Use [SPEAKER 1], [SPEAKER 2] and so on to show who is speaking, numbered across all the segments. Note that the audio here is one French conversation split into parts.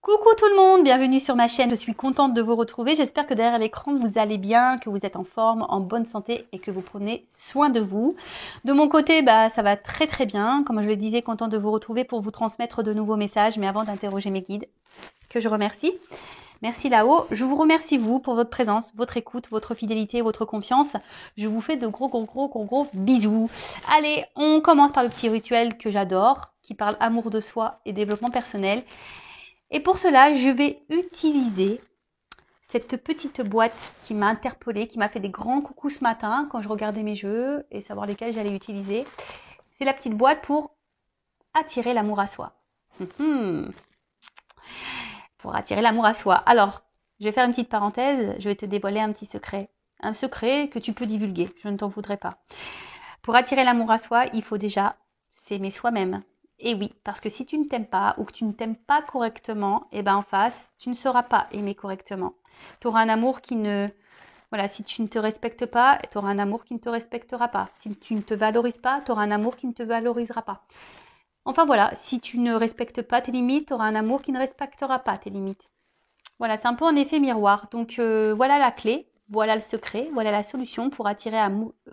[SPEAKER 1] Coucou tout le monde, bienvenue sur ma chaîne, je suis contente de vous retrouver, j'espère que derrière l'écran vous allez bien, que vous êtes en forme, en bonne santé et que vous prenez soin de vous. De mon côté, ça va très bien, comme je le disais, contente de vous retrouver pour vous transmettre de nouveaux messages, mais avant d'interroger mes guides, que je remercie. Merci là-haut, je vous remercie vous pour votre présence, votre écoute, votre fidélité, votre confiance. Je vous fais de gros bisous. Allez, on commence par le petit rituel que j'adore, qui parle amour de soi et développement personnel. Et pour cela, je vais utiliser cette petite boîte qui m'a interpellée, qui m'a fait des grands coucous ce matin quand je regardais mes jeux et savoir lesquels j'allais utiliser. C'est la petite boîte pour attirer l'amour à soi. Pour attirer l'amour à soi. Alors, je vais faire une petite parenthèse, je vais te dévoiler un petit secret. Un secret que tu peux divulguer, je ne t'en voudrais pas. Pour attirer l'amour à soi, il faut déjà s'aimer soi-même. Et oui, parce que si tu ne t'aimes pas ou que tu ne t'aimes pas correctement, en face, tu ne seras pas aimé correctement. Tu auras un amour qui ne... Voilà, si tu ne te respectes pas, tu auras un amour qui ne te respectera pas. Si tu ne te valorises pas, tu auras un amour qui ne te valorisera pas. Enfin voilà, si tu ne respectes pas tes limites, tu auras un amour qui ne respectera pas tes limites. Voilà, c'est un peu en effet miroir. Donc voilà la clé, voilà le secret, voilà la solution pour attirer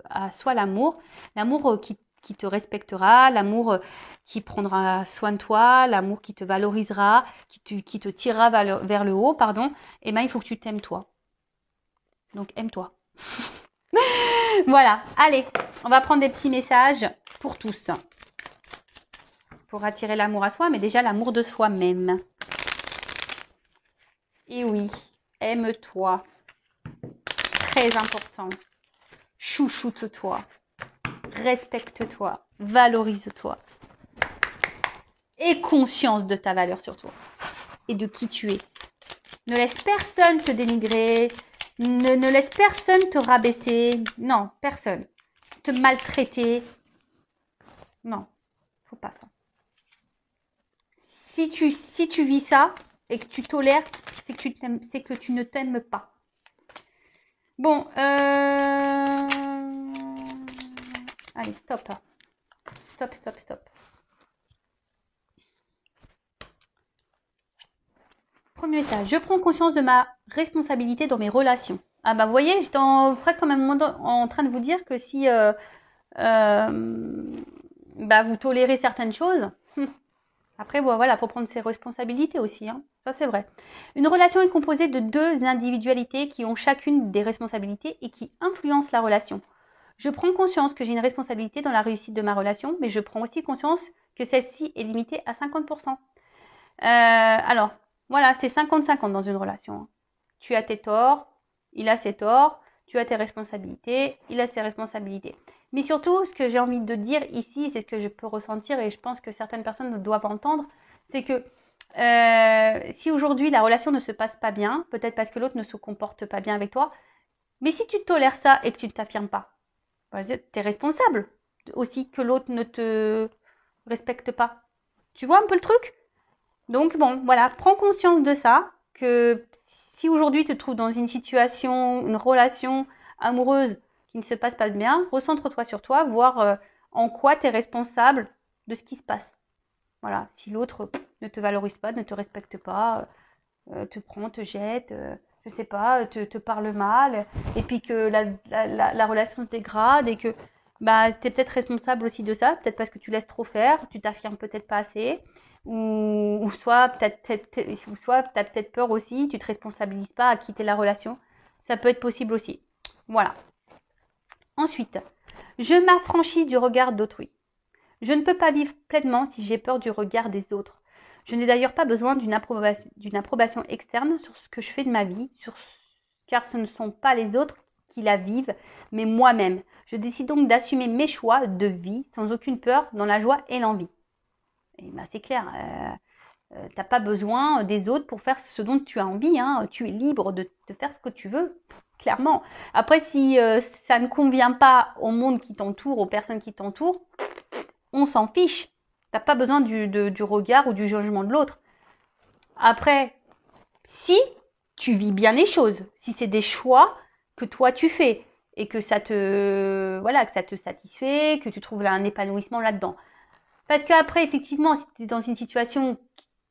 [SPEAKER 1] à soi l'amour. L'amour qui te respectera, l'amour qui prendra soin de toi, l'amour qui te valorisera, qui te tirera vers le haut, pardon. Et il faut que tu t'aimes toi. Donc aime-toi. Voilà, allez, on va prendre des petits messages pour tous. Pour attirer l'amour à soi, mais déjà l'amour de soi-même. Et oui, aime-toi. Très important. Chouchoute-toi. Respecte-toi. Valorise-toi. Aie conscience de ta valeur sur toi et de qui tu es. Ne laisse personne te dénigrer. Ne laisse personne te rabaisser. Non, personne. Te maltraiter. Non, faut pas ça. Si tu vis ça et que tu tolères, c'est que tu ne t'aimes pas. Bon, allez, stop. Stop. Premier message. Je prends conscience de ma responsabilité dans mes relations. Ah vous voyez, j'étais presque en même moment en train de vous dire que si vous tolérez certaines choses, après, voilà, faut prendre ses responsabilités aussi. Hein. Ça, c'est vrai. Une relation est composée de deux individualités qui ont chacune des responsabilités et qui influencent la relation. Je prends conscience que j'ai une responsabilité dans la réussite de ma relation, mais je prends aussi conscience que celle-ci est limitée à 50%. Alors, voilà, c'est 50-50 dans une relation. Tu as tes torts, il a ses torts, tu as tes responsabilités, il a ses responsabilités. Mais surtout, ce que j'ai envie de dire ici, c'est ce que je peux ressentir et je pense que certaines personnes doivent entendre, c'est que si aujourd'hui la relation ne se passe pas bien, peut-être parce que l'autre ne se comporte pas bien avec toi, mais si tu tolères ça et que tu ne t'affirmes pas, tu es responsable aussi que l'autre ne te respecte pas. Tu vois un peu le truc ? Donc bon, voilà, prends conscience de ça, que si aujourd'hui tu te trouves dans une situation, une relation amoureuse qui ne se passe pas bien, recentre-toi sur toi, voir en quoi tu es responsable de ce qui se passe. Voilà, si l'autre ne te valorise pas, ne te respecte pas, te prend, te jette, je sais pas, te parle mal, et puis que la relation se dégrade et que tu es peut-être responsable aussi de ça, peut-être parce que tu laisses trop faire, tu t'affirmes peut-être pas assez, ou soit tu as peut-être peur aussi, tu te responsabilises pas à quitter la relation. Ça peut être possible aussi. Voilà. Ensuite, je m'affranchis du regard d'autrui. Je ne peux pas vivre pleinement si j'ai peur du regard des autres. Je n'ai d'ailleurs pas besoin d'une approbation externe sur ce que je fais de ma vie, car ce ne sont pas les autres qui la vivent, mais moi-même. Je décide donc d'assumer mes choix de vie sans aucune peur, dans la joie et l'envie. Et c'est clair, tu n'as pas besoin des autres pour faire ce dont tu as envie. Hein. Tu es libre de faire ce que tu veux, clairement. Après, si ça ne convient pas au monde qui t'entoure, aux personnes qui t'entourent, on s'en fiche. T'as pas besoin du regard ou du jugement de l'autre. Après, si tu vis bien les choses, si c'est des choix que toi tu fais et que ça te satisfait, que tu trouves un épanouissement là-dedans. Parce qu'après, effectivement, si tu es dans une situation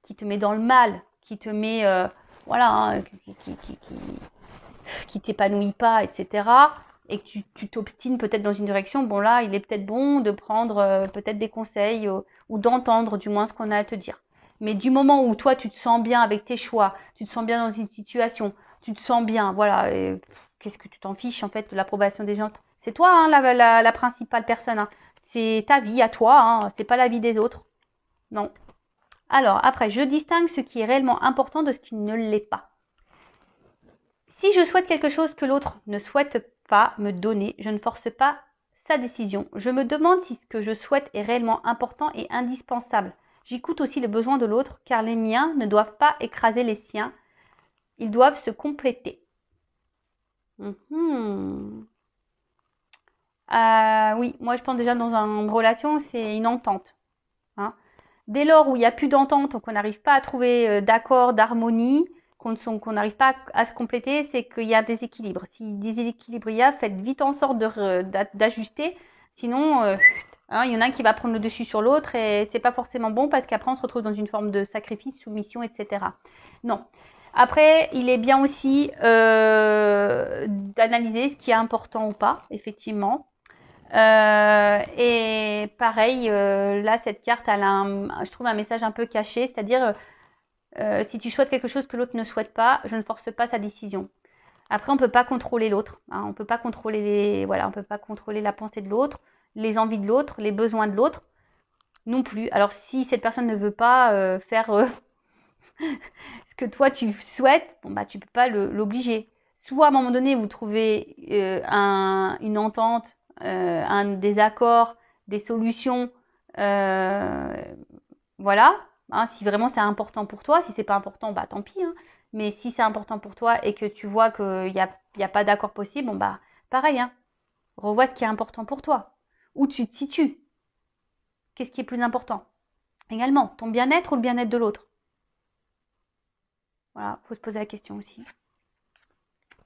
[SPEAKER 1] qui te met dans le mal, qui te met, voilà, hein, qui t'épanouit pas, etc. Et que tu t'obstines peut-être dans une direction, bon là, il est peut-être bon de prendre peut-être des conseils ou d'entendre du moins ce qu'on a à te dire. Mais du moment où toi, tu te sens bien avec tes choix, tu te sens bien dans une situation, tu te sens bien, voilà, qu'est-ce que tu t'en fiches en fait de l'approbation des gens? C'est toi hein, la principale personne. Hein. C'est ta vie à toi, hein, c'est pas la vie des autres. Non. Alors, après, je distingue ce qui est réellement important de ce qui ne l'est pas. Si je souhaite quelque chose que l'autre ne souhaite pas me donner, je ne force pas sa décision. Je me demande si ce que je souhaite est réellement important et indispensable. J'écoute aussi les besoins de l'autre, car les miens ne doivent pas écraser les siens. Ils doivent se compléter. Oui, moi je pense déjà dans une relation, c'est une entente. Hein. Dès lors où il n'y a plus d'entente, qu'on n'arrive pas à trouver d'accord, d'harmonie, qu'on n'arrive pas à se compléter, c'est qu'il y a un déséquilibre. Si déséquilibre il y a, faites vite en sorte d'ajuster. Sinon, hein, il y en a un qui va prendre le dessus sur l'autre et c'est pas forcément bon parce qu'après on se retrouve dans une forme de sacrifice, soumission, etc. Non. Après, il est bien aussi d'analyser ce qui est important ou pas, effectivement. Et pareil, là, cette carte, elle a je trouve un message un peu caché, c'est-à-dire si tu souhaites quelque chose que l'autre ne souhaite pas, je ne force pas sa décision. Après, on peut pas contrôler l'autre, hein, on peut pas contrôler on peut pas contrôler la pensée de l'autre, les envies de l'autre, les besoins de l'autre, non plus. Alors, si cette personne ne veut pas faire ce que toi tu souhaites, bon bah tu peux pas l'obliger. Soit à un moment donné, vous trouvez une entente, un désaccord, des solutions, voilà. Hein, si vraiment c'est important pour toi, si c'est pas important, bah tant pis. Hein. Mais si c'est important pour toi et que tu vois qu'il y a pas d'accord possible, bon bah pareil. Hein. Revois ce qui est important pour toi. Où tu te situes. Qu'est-ce qui est plus important? Également, ton bien-être ou le bien-être de l'autre? Voilà, faut se poser la question aussi.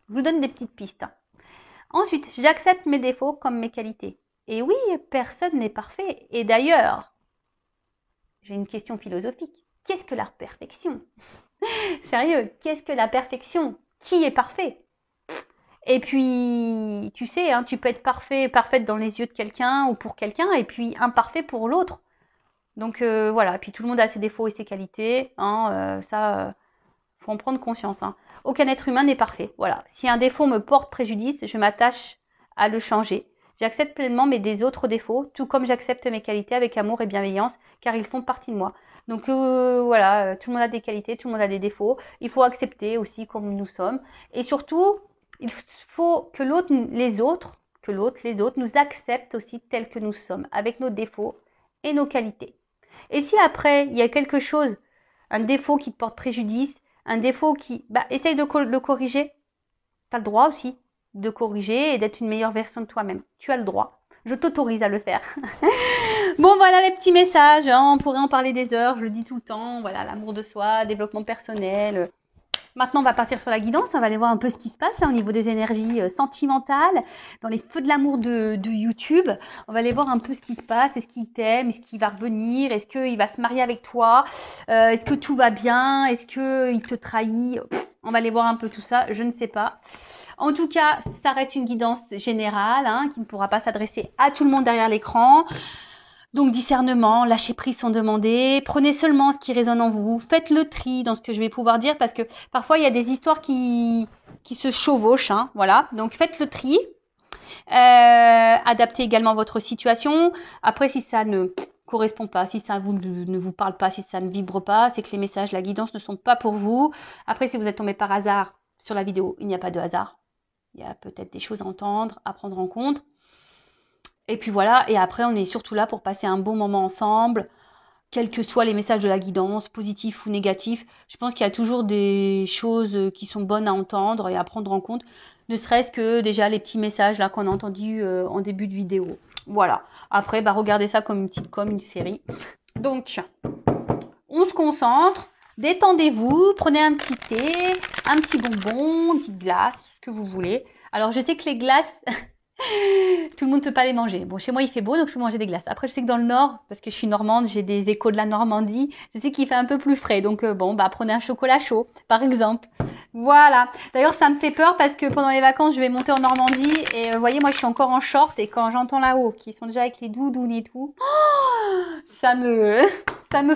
[SPEAKER 1] Je vous donne des petites pistes. Hein. Ensuite, j'accepte mes défauts comme mes qualités. Et oui, personne n'est parfait. Et d'ailleurs, j'ai une question philosophique. Qu'est-ce que la perfection? Sérieux, qu'est-ce que la perfection? Qui est parfait? Et puis, tu sais, hein, tu peux être parfaite dans les yeux de quelqu'un ou pour quelqu'un, et puis imparfait pour l'autre. Donc voilà, et puis tout le monde a ses défauts et ses qualités. Hein, faut en prendre conscience. Hein. Aucun être humain n'est parfait. Voilà. Si un défaut me porte préjudice, je m'attache à le changer. J'accepte pleinement mes autres défauts, tout comme j'accepte mes qualités avec amour et bienveillance, car ils font partie de moi. Donc voilà, tout le monde a des qualités, tout le monde a des défauts. Il faut accepter aussi comme nous sommes. Et surtout, il faut que les autres nous acceptent aussi tels que nous sommes, avec nos défauts et nos qualités. Et si après, il y a quelque chose, un défaut qui te porte préjudice, un défaut qui... essaye de le corriger. Tu as le droit aussi de corriger et d'être une meilleure version de toi-même. Tu as le droit. Je t'autorise à le faire. Bon, voilà les petits messages. Hein. On pourrait en parler des heures. Je le dis tout le temps. Voilà, l'amour de soi, développement personnel. Maintenant, on va partir sur la guidance. On va aller voir un peu ce qui se passe hein, au niveau des énergies sentimentales, dans les feux de l'amour de YouTube. On va aller voir un peu ce qui se passe. Est-ce qu'il t'aime? Est-ce qu'il va revenir? Est-ce qu'il va se marier avec toi? Est-ce que tout va bien? Est-ce qu'il te trahit? On va aller voir un peu tout ça. Je ne sais pas. En tout cas, ça reste une guidance générale hein, qui ne pourra pas s'adresser à tout le monde derrière l'écran. Donc discernement, lâcher prise sont demandés. Prenez seulement ce qui résonne en vous. Faites le tri dans ce que je vais pouvoir dire parce que parfois il y a des histoires qui se chevauchent. Hein, voilà. Donc faites le tri. Adaptez également votre situation. Après, si ça ne correspond pas, si ça ne vous parle pas, si ça ne vibre pas, c'est que les messages, la guidance ne sont pas pour vous. Après, si vous êtes tombé par hasard sur la vidéo, il n'y a pas de hasard. Il y a peut-être des choses à entendre, à prendre en compte. Et puis voilà, et après on est surtout là pour passer un bon moment ensemble, quels que soient les messages de la guidance, positifs ou négatifs. Je pense qu'il y a toujours des choses qui sont bonnes à entendre et à prendre en compte, ne serait-ce que déjà les petits messages là qu'on a entendus en début de vidéo. Voilà, après regardez ça comme une sitcom, une série. Donc, on se concentre, détendez-vous, prenez un petit thé, un petit bonbon, une petite glace, ce que vous voulez. Alors je sais que les glaces... Tout le monde ne peut pas les manger. Bon, chez moi, il fait beau, donc je peux manger des glaces. Après, je sais que dans le nord, parce que je suis normande, j'ai des échos de la Normandie, je sais qu'il fait un peu plus frais. Donc, bon, bah, prenez un chocolat chaud, par exemple. Voilà. D'ailleurs, ça me fait peur parce que pendant les vacances, je vais monter en Normandie et vous voyez, moi, je suis encore en short et quand j'entends là-haut, qui sont déjà avec les doudounes et tout, ça me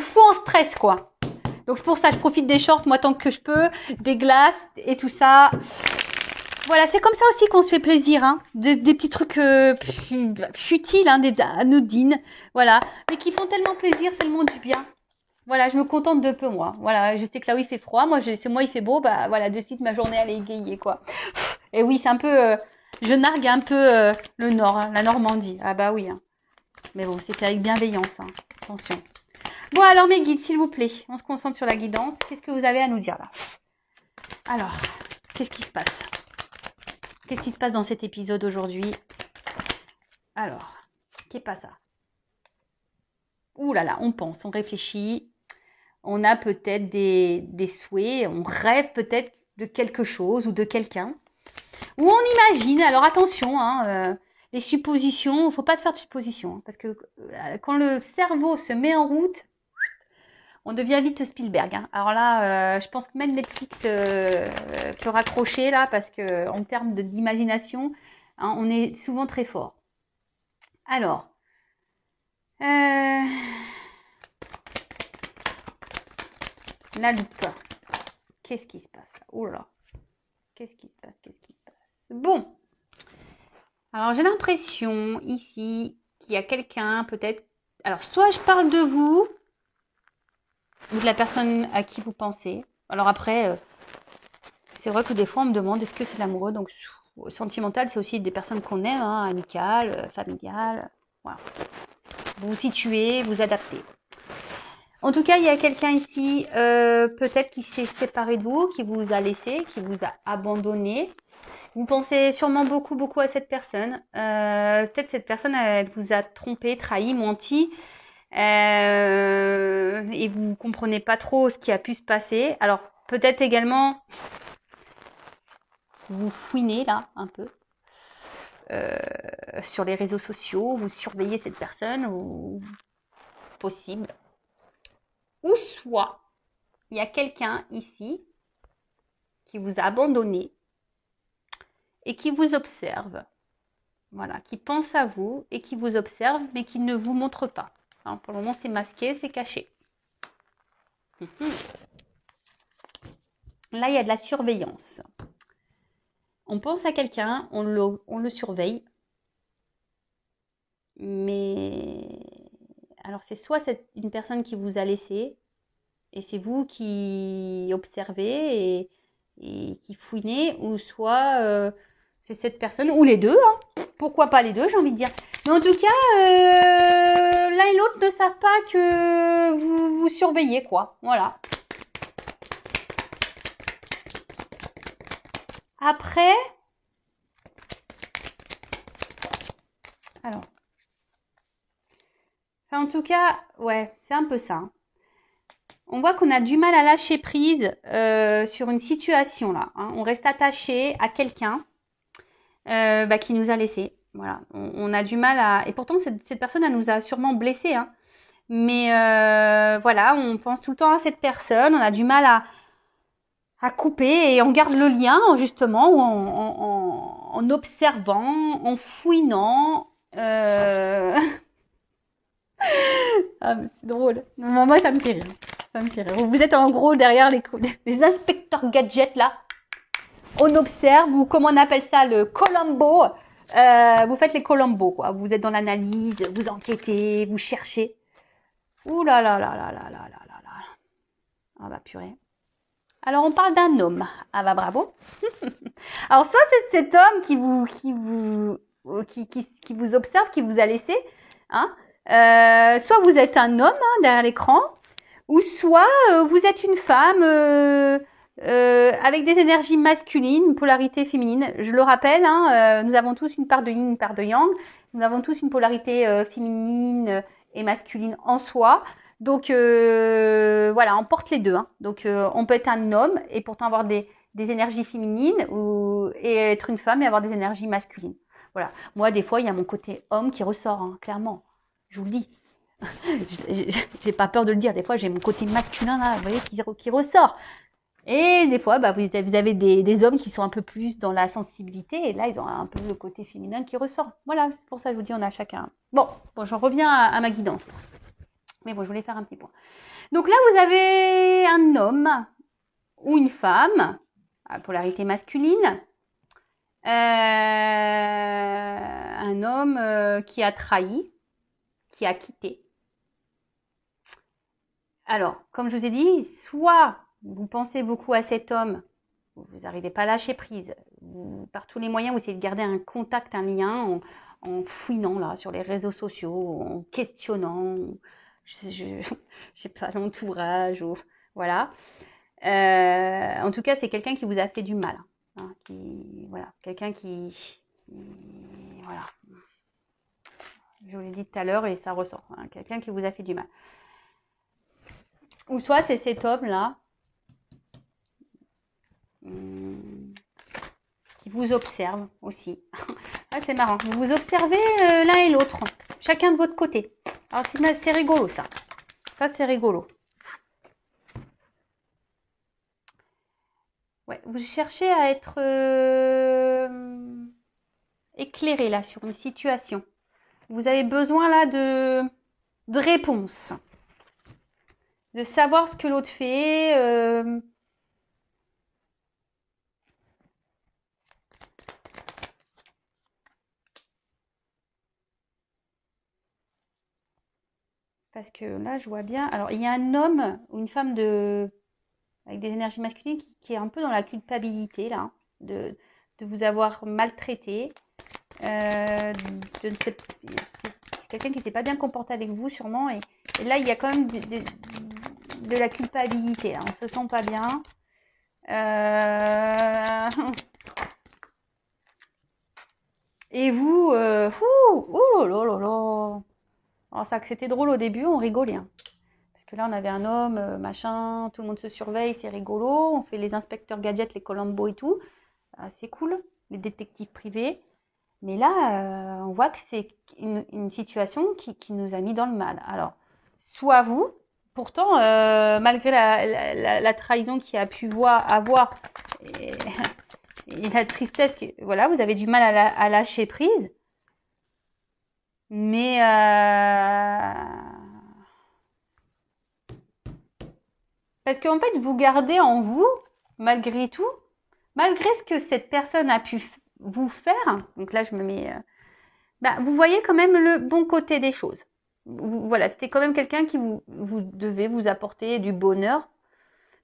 [SPEAKER 1] fout en stress, quoi. Donc, c'est pour ça, je profite des shorts, moi, tant que je peux, des glaces et tout ça. Voilà, c'est comme ça aussi qu'on se fait plaisir, hein. Des petits trucs futiles, hein, des anodines, voilà, mais qui font tellement plaisir, c'est le monde du bien. Voilà, je me contente de peu, moi. Voilà, je sais que là où il fait froid, c'est moi il fait beau, bah voilà, de suite ma journée elle est égayée, quoi. Et oui, c'est un peu, je nargue un peu le Nord, hein, la Normandie. Ah bah oui, hein. Mais bon, c'est avec bienveillance, hein. Attention. Bon alors mes guides, s'il vous plaît, on se concentre sur la guidance. Qu'est-ce que vous avez à nous dire là? Alors, qu'est-ce qui se passe? Qu'est-ce qui se passe dans cet épisode aujourd'hui? Alors, qu'est pas ça? Ouh là là, on pense, on réfléchit, on a peut-être des souhaits, on rêve peut-être de quelque chose ou de quelqu'un. Ou on imagine, alors attention, hein, les suppositions, il ne faut pas te faire de suppositions, hein, parce que quand le cerveau se met en route, on devient vite Spielberg, hein. Alors là, je pense que même Netflix peut raccrocher là, parce que en termes d'imagination, hein, on est souvent très fort. Alors, la loupe. Qu'est-ce qui se passe là? Oh là, qu'est-ce qui se passe? Qu'est-ce qui se passe? Bon, alors j'ai l'impression ici qu'il y a quelqu'un peut-être. Alors, soit je parle de vous ou de la personne à qui vous pensez. Alors après, c'est vrai que des fois on me demande est-ce que c'est l'amoureux. Donc sentimental, c'est aussi des personnes qu'on aime, hein, amicales, familiales. Voilà. Vous vous situez, vous adaptez. En tout cas, il y a quelqu'un ici, peut-être qui s'est séparé de vous, qui vous a laissé, qui vous a abandonné. Vous pensez sûrement beaucoup à cette personne. Peut-être cette personne, elle vous a trompé, trahi, menti. Et vous comprenez pas trop ce qui a pu se passer. Alors, peut-être également, vous fouinez là, un peu. Sur les réseaux sociaux, vous surveillez cette personne, ou possible. Ou soit, il y a quelqu'un ici qui vous a abandonné et qui vous observe. Voilà, qui pense à vous et qui vous observe, mais qui ne vous montre pas. Hein, pour le moment, c'est masqué, c'est caché. Là, il y a de la surveillance. On pense à quelqu'un, on le surveille. Mais alors, c'est soit une personne qui vous a laissé, et c'est vous qui observez et qui fouinez, ou soit c'est cette personne, ou les deux, hein. Pourquoi pas les deux, j'ai envie de dire. Mais en tout cas, l'un et l'autre ne savent pas que vous surveillez, quoi. Voilà. Après, alors, enfin, en tout cas, ouais, c'est un peu ça, hein. On voit qu'on a du mal à lâcher prise sur une situation là, hein. On reste attaché à quelqu'un qui nous a laissés. Voilà, on a du mal à. Et pourtant, cette personne, elle nous a sûrement blessés, hein. Mais voilà, on pense tout le temps à cette personne. On a du mal à couper et on garde le lien justement en observant, en fouinant. Ah, mais c'est drôle. Moi, ça me fait rire. Ça me fait rire. Vous êtes en gros derrière les inspecteurs gadgets là. On observe, ou comment on appelle ça, le Columbo. Vous faites les Columbo, quoi. Vous êtes dans l'analyse, vous enquêtez, vous cherchez. Ouh là là là là là là là là là. Ah bah purée. Alors on parle d'un homme. Ah bah bravo. Alors soit c'est cet homme qui vous observe, qui vous a laissé, hein. Soit vous êtes un homme, hein, derrière l'écran, ou soit vous êtes une femme avec des énergies masculines, une polarité féminine. Je le rappelle, hein, nous avons tous une part de yin, une part de yang. Nous avons tous une polarité féminine et masculine en soi. Donc voilà, on porte les deux, hein. Donc on peut être un homme et pourtant avoir des énergies féminines, et être une femme et avoir des énergies masculines. Voilà. Moi, des fois, il y a mon côté homme qui ressort, hein, clairement. Je vous le dis. J'ai pas peur de le dire. Des fois, j'ai mon côté masculin, là, vous voyez, qui ressort. Et des fois, bah, vous avez des hommes qui sont un peu plus dans la sensibilité. Et là, ils ont un peu le côté féminin qui ressort. Voilà, c'est pour ça que je vous dis, on a chacun. Bon, j'en reviens à ma guidance. Mais bon, je voulais faire un petit point. Donc là, vous avez un homme ou une femme, à polarité masculine. Un homme qui a trahi, qui a quitté. Alors, comme je vous ai dit, soit vous pensez beaucoup à cet homme, vous n'arrivez pas à lâcher prise, par tous les moyens, vous essayez de garder un contact, un lien, en fouinant là sur les réseaux sociaux, en questionnant, je sais pas, l'entourage, voilà. En tout cas, c'est quelqu'un qui vous a fait du mal, hein, voilà, quelqu'un qui, voilà. Je vous l'ai dit tout à l'heure et ça ressort, hein, quelqu'un qui vous a fait du mal. Ou soit c'est cet homme-là qui vous observe aussi. Ah, c'est marrant. Vous vous observez l'un et l'autre, chacun de votre côté. Alors c'est rigolo ça. Ça c'est rigolo. Ouais, vous cherchez à être éclairé là sur une situation. Vous avez besoin là de réponses, de savoir ce que l'autre fait. Parce que là, je vois bien. Alors, il y a un homme ou une femme avec des énergies masculines qui est un peu dans la culpabilité, là, de vous avoir maltraité. C'est quelqu'un qui ne s'est pas bien comporté avec vous, sûrement. Et là, il y a quand même de la culpabilité. Là. On ne se sent pas bien. Et vous, oh là là là. Alors, ça, que c'était drôle au début, on rigolait. Hein. Parce que là, on avait un homme, machin, tout le monde se surveille, c'est rigolo. On fait les inspecteurs gadgets, les Columbo et tout. C'est cool, les détectives privés. Mais là, on voit que c'est une situation qui nous a mis dans le mal. Alors, soit vous, pourtant, malgré la trahison qu'il a pu avoir et, et la tristesse, voilà, vous avez du mal à lâcher prise. Mais parce qu'en fait, vous gardez en vous, malgré tout, malgré ce que cette personne a pu vous faire. Donc là, je me mets... vous voyez quand même le bon côté des choses. Voilà, c'était quand même quelqu'un qui vous devait vous apporter du bonheur,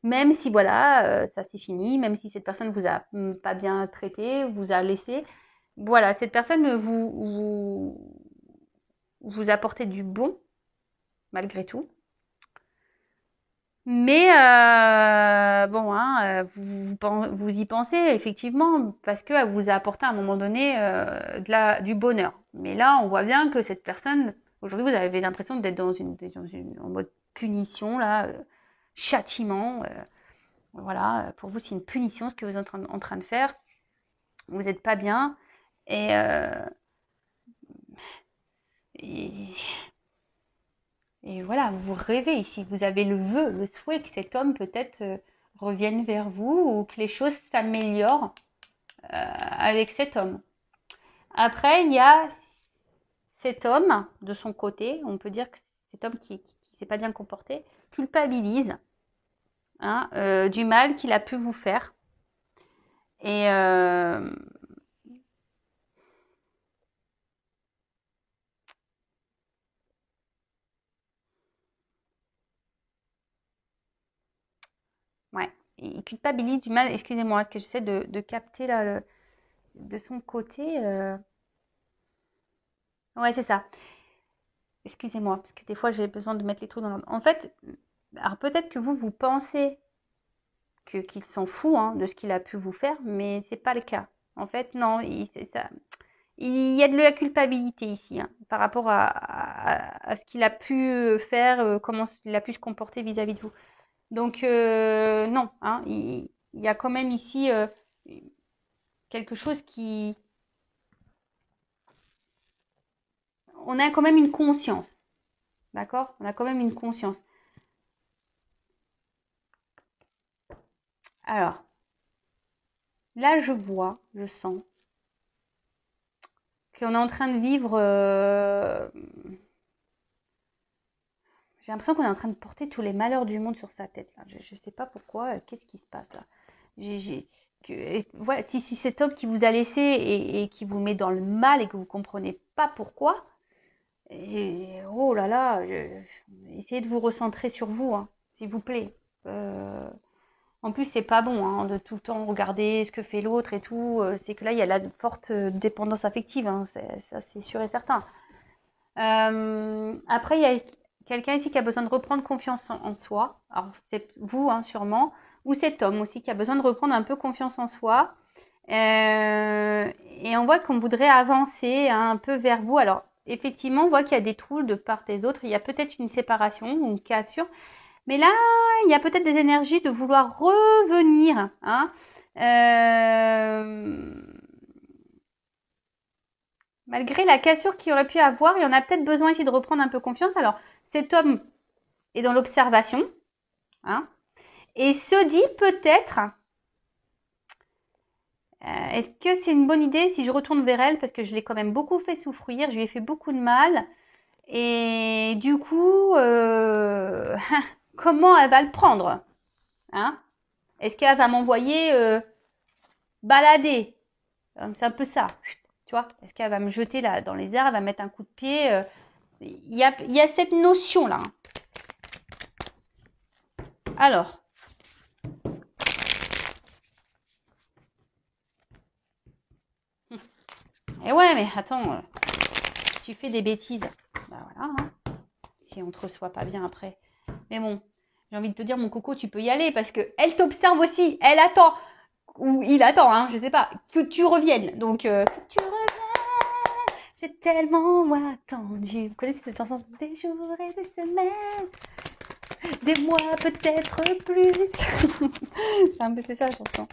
[SPEAKER 1] même si voilà, ça c'est fini, même si cette personne vous a pas bien traité, vous a laissé. Voilà, cette personne vous apportait du bon, malgré tout. Mais bon, hein, vous y pensez effectivement parce qu'elle vous a apporté à un moment donné du bonheur. Mais là, on voit bien que cette personne, aujourd'hui, vous avez l'impression d'être en mode punition, là, châtiment. Voilà, pour vous, c'est une punition ce que vous êtes en train de faire. Vous n'êtes pas bien. Et, et, et voilà, vous rêvez ici. Vous avez le souhait que cet homme peut-être revienne vers vous ou que les choses s'améliorent avec cet homme. Après, il y a cet homme, de son côté, on peut dire que cet homme qui s'est pas bien comporté, culpabilise du mal qu'il a pu vous faire. Et ouais, il culpabilise du mal. Excusez-moi, est-ce que j'essaie de capter là, de son côté Ouais, c'est ça. Excusez-moi, parce que des fois j'ai besoin de mettre les trous dans l'ordre. En fait, alors peut-être que vous pensez qu'il s'en fout de ce qu'il a pu vous faire, mais c'est pas le cas. En fait, non, c'est ça. Il y a de la culpabilité ici par rapport à ce qu'il a pu faire, comment il a pu se comporter vis-à-vis de vous. Donc non, il y a quand même ici quelque chose qui on a quand même une conscience. D'accord? On a quand même une conscience. Alors, là, je vois, je sens qu'on est en train de vivre... j'ai l'impression qu'on est en train de porter tous les malheurs du monde sur sa tête. Là. Je ne sais pas pourquoi. Qu'est-ce qui se passe là? Voilà, si cet homme qui vous a laissé et qui vous met dans le mal et que vous ne comprenez pas pourquoi, oh là là, essayez de vous recentrer sur vous, hein, s'il vous plaît. En plus, c'est pas bon hein, de tout le temps regarder ce que fait l'autre et tout. C'est que là, il y a la forte dépendance affective, hein, ça c'est sûr et certain. Après, il y a quelqu'un ici qui a besoin de reprendre confiance en soi. Alors, c'est vous, hein, sûrement. Ou cet homme aussi qui a besoin de reprendre un peu confiance en soi. Et on voit qu'on voudrait avancer hein, un peu vers vous. Alors, effectivement, on voit qu'il y a des troubles de part et d'autre. Il y a peut-être une séparation ou une cassure. Mais là, il y a peut-être des énergies de vouloir revenir. Hein. Malgré la cassure qu'il aurait pu avoir, il y en a peut-être besoin ici de reprendre un peu confiance. Alors, cet homme est dans l'observation. Hein, et se dit peut-être, est-ce que c'est une bonne idée si je retourne vers elle parce que je l'ai quand même beaucoup fait souffrir, je lui ai fait beaucoup de mal. Et du coup, comment elle va le prendre hein? Est-ce qu'elle va m'envoyer balader? C'est un peu ça. Tu vois? Est-ce qu'elle va me jeter là dans les airs? Elle va me mettre un coup de pied? Il y a cette notion-là. Alors. Et ouais, mais attends, tu fais des bêtises. Bah voilà, hein. Si on te reçoit pas bien après. Mais bon, j'ai envie de te dire, mon coco, tu peux y aller parce que elle t'observe aussi. Elle attend, ou il attend, hein, je sais pas, que tu reviennes. Donc, que tu reviennes, j'ai tellement attendu. Vous connaissez cette chanson? Des jours et des semaines, des mois peut-être plus. C'est un peu c'est ça la chanson.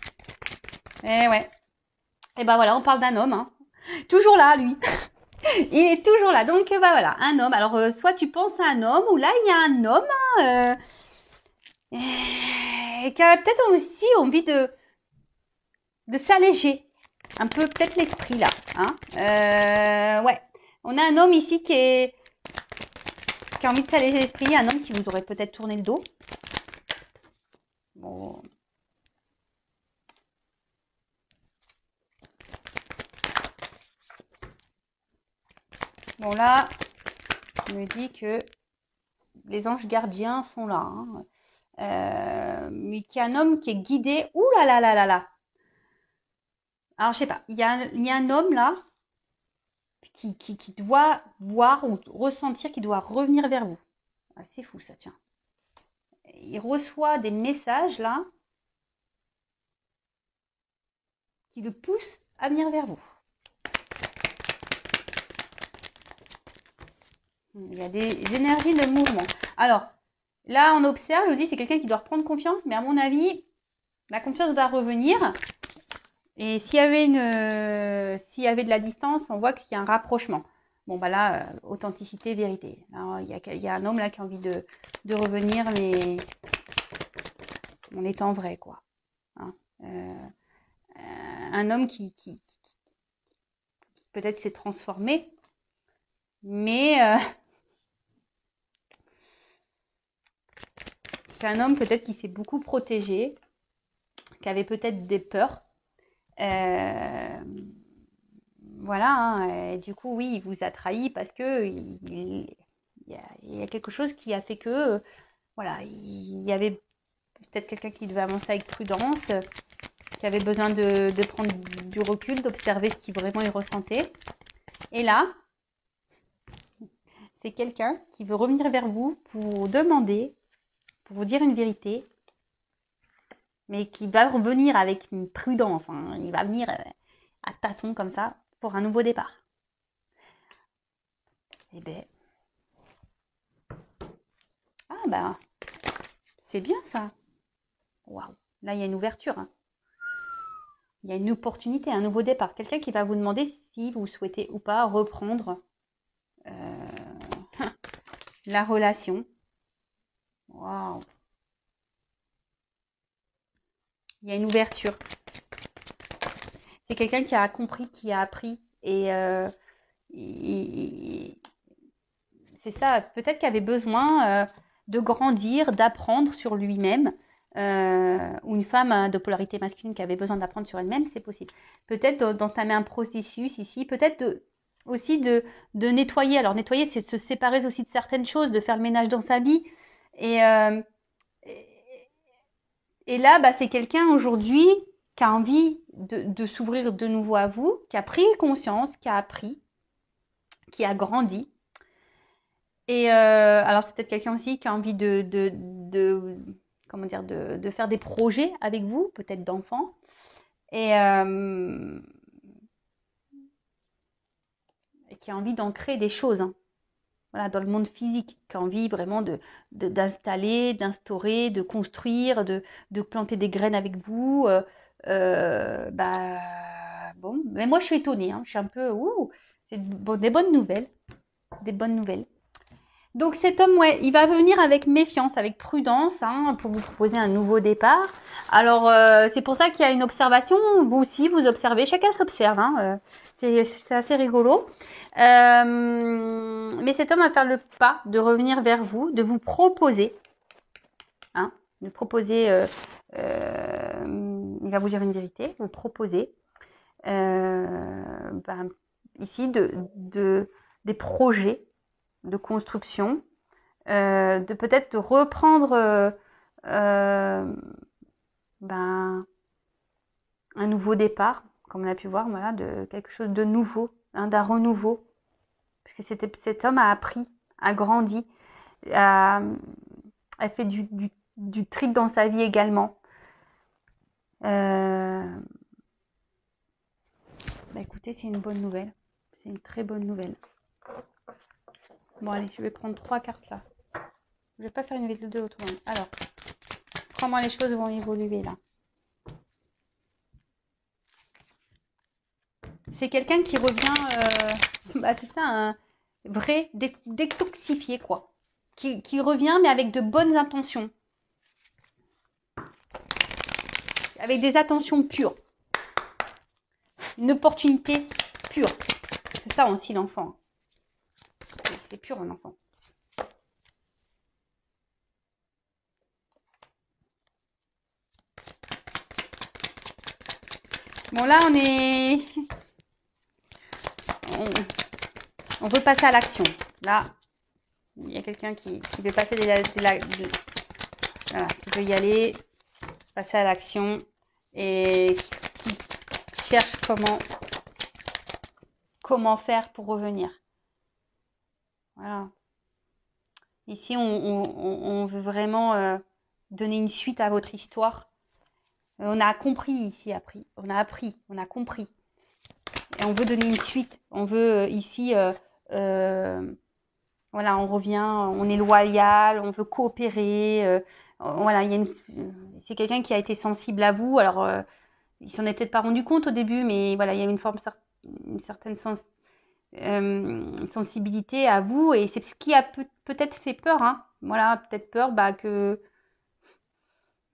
[SPEAKER 1] Et ouais. Et ben voilà, on parle d'un homme, hein. Toujours là, lui. Il est toujours là. Donc, bah voilà, un homme. Alors, soit tu penses à un homme, ou là, il y a un homme hein, qui a peut-être aussi envie de s'alléger. Un peu, peut-être l'esprit, là. Hein ouais. On a un homme ici qui a envie de s'alléger l'esprit. Un homme qui vous aurait peut-être tourné le dos. Bon. Bon, là, on me dit que les anges gardiens sont là. Hein. Mais qu'il y a un homme qui est guidé. Ouh là là là là là. Alors, je sais pas. Il y a un homme là qui doit voir ou ressentir qu'il doit revenir vers vous. Ah, c'est fou ça, tiens. Il reçoit des messages là qui le poussent à venir vers vous. Il y a des énergies de mouvement. Alors, là, on observe, je vous dis, c'est quelqu'un qui doit reprendre confiance, mais à mon avis, la confiance va revenir. Et s'il y avait de la distance, on voit qu'il y a un rapprochement. Bon, bah là, authenticité, vérité. Alors, il y a un homme là qui a envie de revenir, mais en étant vrai, quoi. Hein. Un homme qui peut-être s'est transformé, mais c'est un homme peut-être qui s'est beaucoup protégé, qui avait peut-être des peurs. Voilà, hein, et du coup, oui, il vous a trahi parce que il y a quelque chose qui a fait que, voilà, il y avait peut-être quelqu'un qui devait avancer avec prudence, qui avait besoin de prendre du recul, d'observer ce qu'il vraiment il ressentait. Et là, c'est quelqu'un qui veut revenir vers vous pour vous demander, pour vous dire une vérité, mais qui va revenir avec une prudence. Hein. Il va venir à tâtons comme ça pour un nouveau départ. Eh ben, ah ben, c'est bien ça. Waouh, là il y a une ouverture. Hein. Il y a une opportunité, un nouveau départ. Quelqu'un qui va vous demander si vous souhaitez ou pas reprendre la relation. Waouh. Il y a une ouverture. C'est quelqu'un qui a compris, qui a appris. Et c'est ça, peut-être qu'il avait besoin de grandir, d'apprendre sur lui-même. Ou une femme de polarité masculine qui avait besoin d'apprendre sur elle-même, c'est possible. Peut-être d'entamer un processus ici, peut-être aussi de nettoyer. Alors nettoyer, c'est se séparer aussi de certaines choses, de faire le ménage dans sa vie. Et là, bah, c'est quelqu'un aujourd'hui qui a envie de s'ouvrir de nouveau à vous, qui a pris conscience, qui a appris, qui a grandi. Et alors, c'est peut-être quelqu'un aussi qui a envie comment dire, de faire des projets avec vous, peut-être d'enfants. Et qui a envie d'en créer des choses, hein. Voilà, dans le monde physique, qui a envie vraiment d'installer, d'instaurer, de construire, de planter des graines avec vous. Bah, bon, mais moi je suis étonnée, hein. Je suis un peu, c'est des bonnes nouvelles, des bonnes nouvelles. Donc cet homme, ouais, il va venir avec méfiance, avec prudence, hein, pour vous proposer un nouveau départ. Alors c'est pour ça qu'il y a une observation. Vous aussi, vous observez, chacun s'observe, hein, c'est assez rigolo. Mais cet homme va faire le pas de revenir vers vous, de vous proposer, hein, de proposer. Il va vous dire une vérité, vous proposer. Ici des projets de construction, de peut-être de reprendre un nouveau départ, comme on a pu voir, voilà, de quelque chose de nouveau, hein, d'un renouveau. Parce que cet homme a appris, a grandi, a fait du tri dans sa vie également. Écoutez, c'est une bonne nouvelle. C'est une très bonne nouvelle. Bon, allez, je vais prendre 3 cartes là. Je vais pas faire une vidéo autrement. Alors, comment les choses vont évoluer là? C'est quelqu'un qui revient, c'est ça, un vrai détoxifié, quoi. Qui revient, mais avec de bonnes intentions. Avec des intentions pures. Une opportunité pure. C'est ça aussi l'enfant. C'est pur un enfant. Bon là on veut passer à l'action. Là, il y a quelqu'un qui veut passer voilà, qui veut y aller, passer à l'action et qui cherche comment faire pour revenir. Voilà. Ici, on veut vraiment donner une suite à votre histoire. On a compris ici, on a appris, on a compris. Et on veut donner une suite. On veut ici, voilà, on revient, on est loyal, on veut coopérer. Voilà, c'est quelqu'un qui a été sensible à vous. Alors, il s'en est peut-être pas rendu compte au début, mais voilà, il y a une certaine sensibilité à vous. Et c'est ce qui a peut-être fait peur, hein. Voilà, peut-être peur que...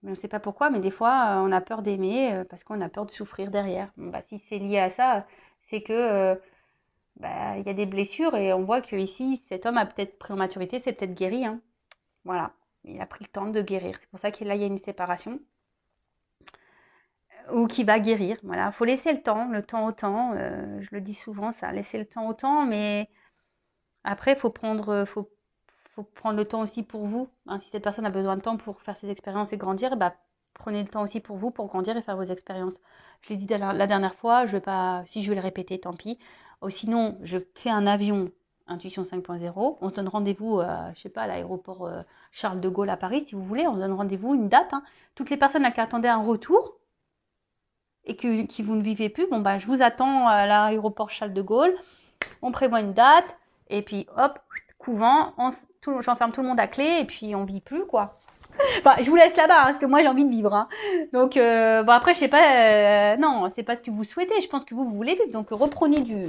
[SPEAKER 1] On ne sait pas pourquoi, mais des fois, on a peur d'aimer parce qu'on a peur de souffrir derrière. Si c'est lié à ça, c'est que il y a des blessures et on voit que ici, cet homme a peut-être pris en maturité, c'est peut-être guéri, hein. Voilà, il a pris le temps de guérir. C'est pour ça qu'il y a une séparation ou qui va guérir. Voilà, faut laisser le temps au temps. Je le dis souvent, ça, laisser le temps au temps, mais après, faut prendre le temps aussi pour vous, hein. Si cette personne a besoin de temps pour faire ses expériences et grandir, prenez le temps aussi pour vous, pour grandir et faire vos expériences. Je l'ai dit la dernière fois, si je vais le répéter, tant pis. Ou sinon, je fais un avion Intuition 5.0. On se donne rendez-vous, je sais pas, à l'aéroport Charles de Gaulle à Paris, si vous voulez. On se donne rendez-vous, une date, hein. Toutes les personnes là qui attendaient un retour et qui vous ne vivez plus, je vous attends à l'aéroport Charles de Gaulle. On prévoit une date et puis hop, couvent, j'enferme tout le monde à clé et puis on vit plus, quoi. Je vous laisse là-bas, hein, parce que moi j'ai envie de vivre, hein. Donc après je sais pas, non, c'est pas ce que vous souhaitez. Je pense que vous voulez vivre, donc reprenez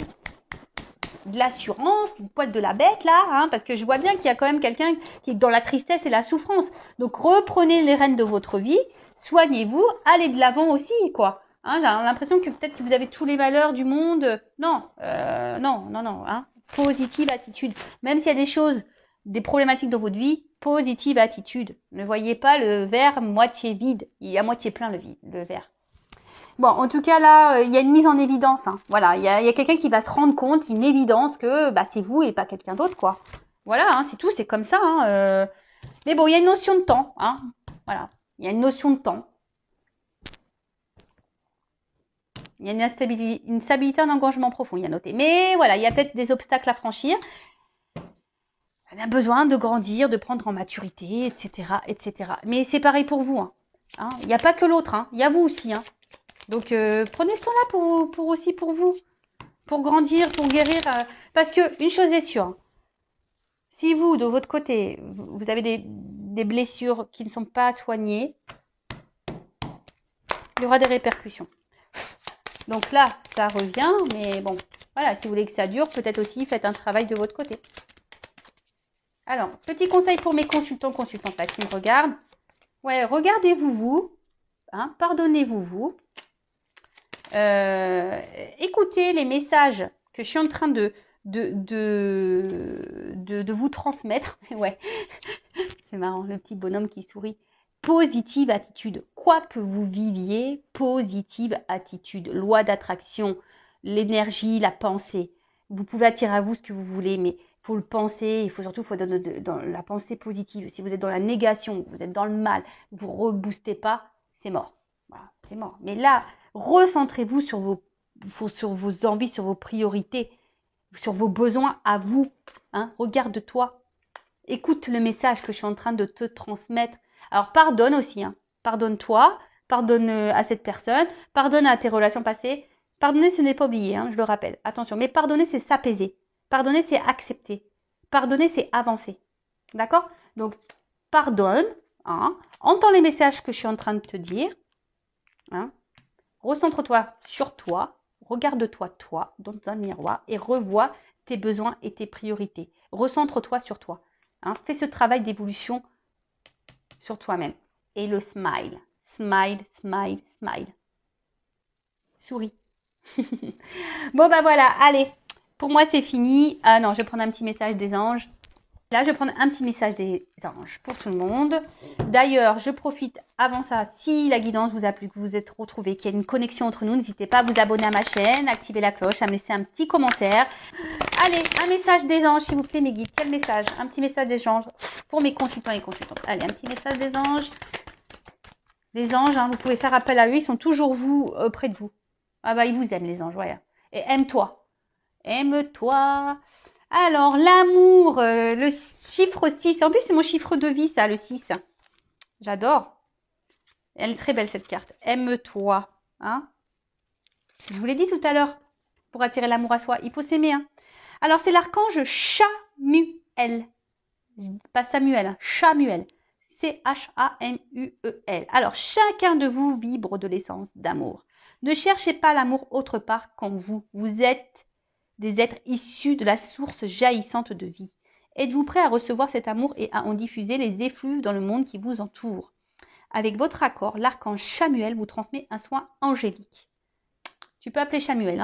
[SPEAKER 1] de l'assurance, le poil de la bête là, hein, parce que je vois bien qu'il y a quand même quelqu'un qui est dans la tristesse et la souffrance. Donc reprenez les rênes de votre vie, soignez-vous, allez de l'avant aussi, quoi. Hein, j'ai l'impression que peut-être que vous avez tous les valeurs du monde. Non, non. Hein. Positive attitude. Même s'il y a des choses, des problématiques dans votre vie, positive attitude. Ne voyez pas le verre moitié vide. Il est à moitié plein le verre. Bon, en tout cas là, il y a une mise en évidence. Hein. Voilà, il y a quelqu'un qui va se rendre compte, une évidence que c'est vous et pas quelqu'un d'autre, quoi. Voilà, hein, c'est tout, c'est comme ça. Hein, Mais bon, il y a une notion de temps. Hein. Voilà, il y a une notion de temps. Il y a une stabilité, un engagement profond, il y a noté. Mais voilà, il y a peut-être des obstacles à franchir. On a besoin de grandir, de prendre en maturité, etc., etc. Mais c'est pareil pour vous. Hein. Il n'y a pas que l'autre, hein. Il y a vous aussi. Hein. Donc, prenez ce temps-là pour vous. Pour grandir, pour guérir. Parce que, une chose est sûre. Si vous, de votre côté, vous avez des blessures qui ne sont pas soignées, il y aura des répercussions. Donc là, ça revient, mais bon, voilà, si vous voulez que ça dure, peut-être aussi faites un travail de votre côté. Alors, petit conseil pour mes consultantes là qui me regardent. Ouais, regardez-vous, vous, hein, pardonnez-vous, écoutez les messages que je suis en train de vous transmettre. Ouais, c'est marrant, le petit bonhomme qui sourit. Positive attitude. Quoi que vous viviez, positive attitude. Loi d'attraction, l'énergie, la pensée. Vous pouvez attirer à vous ce que vous voulez, mais il faut le penser. Il faut surtout dans la pensée positive. Si vous êtes dans la négation, vous êtes dans le mal, vous ne reboostez pas, c'est mort. Voilà, c'est mort. Mais là, recentrez-vous sur vos envies, sur vos priorités, sur vos besoins à vous. Hein. Regarde-toi. Écoute le message que je suis en train de te transmettre. Alors, pardonne aussi. Hein. Pardonne-toi, pardonne à cette personne, pardonne à tes relations passées. Pardonner, ce n'est pas oublier, hein, je le rappelle. Attention, mais pardonner, c'est s'apaiser. Pardonner, c'est accepter. Pardonner, c'est avancer. D'accord? Donc, pardonne. Hein. Entends les messages que je suis en train de te dire. Hein. Recentre-toi sur toi. Regarde-toi, toi, dans un miroir et revois tes besoins et tes priorités. Recentre-toi sur toi. Hein. Fais ce travail d'évolution sur toi-même. Et le smile. Smile, smile, smile. Souris. Bon, voilà, allez. Pour moi, c'est fini. Ah non, je vais prendre un petit message des anges. Là, je vais prendre un petit message des anges pour tout le monde. D'ailleurs, je profite avant ça, si la guidance vous a plu, que vous vous êtes retrouvés, qu'il y a une connexion entre nous, n'hésitez pas à vous abonner à ma chaîne, activer la cloche, à me laisser un petit commentaire. Allez, un message des anges, s'il vous plaît, mes guides. Quel message? Un petit message des anges pour mes consultants et consultantes. Allez, un petit message des anges. Les anges, hein, vous pouvez faire appel à eux, ils sont toujours près de vous. Ah ils vous aiment, les anges, voilà. Et aime-toi. Aime-toi. Alors, l'amour, le chiffre 6. En plus, c'est mon chiffre de vie, ça, le 6. J'adore. Elle est très belle, cette carte. Aime-toi. Hein? Je vous l'ai dit tout à l'heure. Pour attirer l'amour à soi, il faut s'aimer. Hein? Alors, c'est l'archange Chamuel. Pas Samuel, hein, Chamuel. C-H-A-M-U-E-L. Alors, chacun de vous vibre de l'essence d'amour. Ne cherchez pas l'amour autre part qu'en vous. Vous êtes des êtres issus de la source jaillissante de vie. Êtes-vous prêt à recevoir cet amour et à en diffuser les effluves dans le monde qui vous entoure? Avec votre accord, l'archange Chamuel vous transmet un soin angélique. Tu peux appeler Chamuel.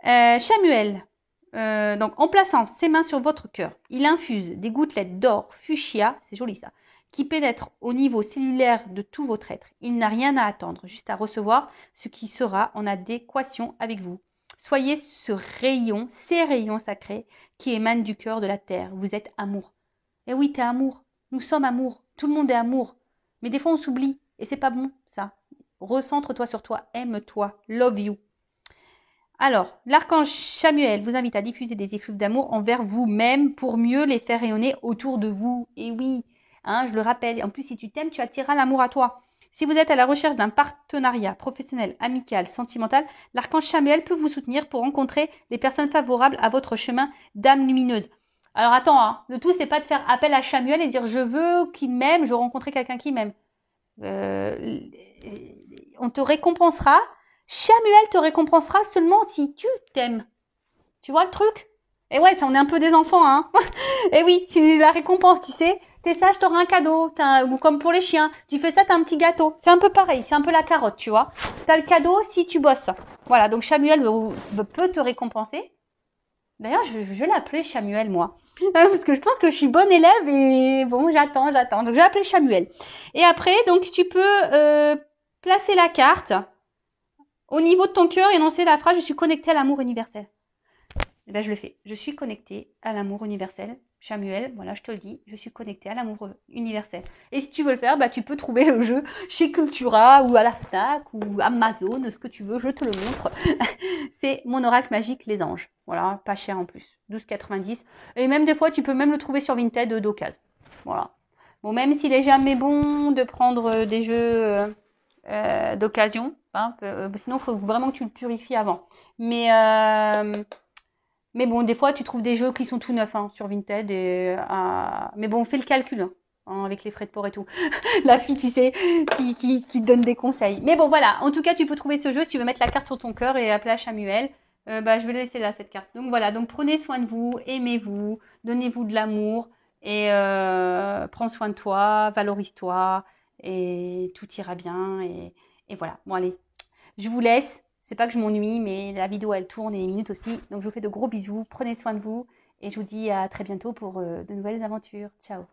[SPEAKER 1] Hein. Chamuel, donc en plaçant ses mains sur votre cœur, il infuse des gouttelettes d'or fuchsia, c'est joli ça, qui pénètrent au niveau cellulaire de tout votre être. Il n'a rien à attendre, juste à recevoir ce qui sera en adéquation avec vous. Soyez ces rayons sacrés qui émanent du cœur de la terre. Vous êtes amour. Eh oui, t'es amour. Nous sommes amour. Tout le monde est amour. Mais des fois, on s'oublie. Et c'est pas bon, ça. Recentre-toi sur toi. Aime-toi. Love you. Alors, l'archange Chamuel vous invite à diffuser des effluves d'amour envers vous-même pour mieux les faire rayonner autour de vous. Et oui, hein, je le rappelle. En plus, si tu t'aimes, tu attireras l'amour à toi. Si vous êtes à la recherche d'un partenariat professionnel, amical, sentimental, l'archange Chamuel peut vous soutenir pour rencontrer des personnes favorables à votre chemin d'âme lumineuse. Alors attends, hein, le tout, c'est pas de faire appel à Chamuel et dire je veux qu'il m'aime, je veux rencontrer quelqu'un qui m'aime. On te récompensera. Chamuel te récompensera seulement si tu t'aimes. Tu vois le truc? Et ouais, ça, on est un peu des enfants, hein. Et oui, c'est la récompense, tu sais. Fais ça, je t'aurai un cadeau. Ou comme pour les chiens, tu fais ça, t'as un petit gâteau. C'est un peu pareil, c'est un peu la carotte, tu vois. T'as le cadeau si tu bosses. Voilà, donc Samuel peut te récompenser. D'ailleurs, je vais l'appeler Samuel, moi. Parce que je pense que je suis bonne élève et bon, j'attends. Donc, je vais l'appeler Samuel. Et après, donc, tu peux placer la carte au niveau de ton cœur et énoncer la phrase « Je suis connecté à l'amour universel ». Et ben, je le fais. Je suis connecté à l'amour universel. Samuel, voilà, je te le dis, je suis connecté à l'amour universel. Et si tu veux le faire, bah, tu peux trouver le jeu chez Cultura ou à la Fnac ou Amazon, ce que tu veux, je te le montre. C'est mon oracle magique, les anges. Voilà, pas cher en plus, 12,90. Et même des fois, tu peux même le trouver sur Vinted d'occasion. Voilà. Bon, même s'il est jamais bon de prendre des jeux d'occasion, hein, sinon il faut vraiment que tu le purifies avant. Mais bon, des fois, tu trouves des jeux qui sont tout neufs hein, sur Vinted. Mais bon, fais le calcul hein, avec les frais de port et tout. La fille, tu sais, qui donne des conseils. Mais bon, voilà. En tout cas, tu peux trouver ce jeu si tu veux mettre la carte sur ton cœur et appeler à Samuel. Bah, je vais laisser là cette carte. Donc voilà. Donc prenez soin de vous, aimez-vous, donnez-vous de l'amour et prends soin de toi, valorise-toi et tout ira bien. Et voilà. Bon, allez, je vous laisse. C'est pas que je m'ennuie, mais la vidéo elle tourne et les minutes aussi. Donc je vous fais de gros bisous. Prenez soin de vous et je vous dis à très bientôt pour de nouvelles aventures. Ciao.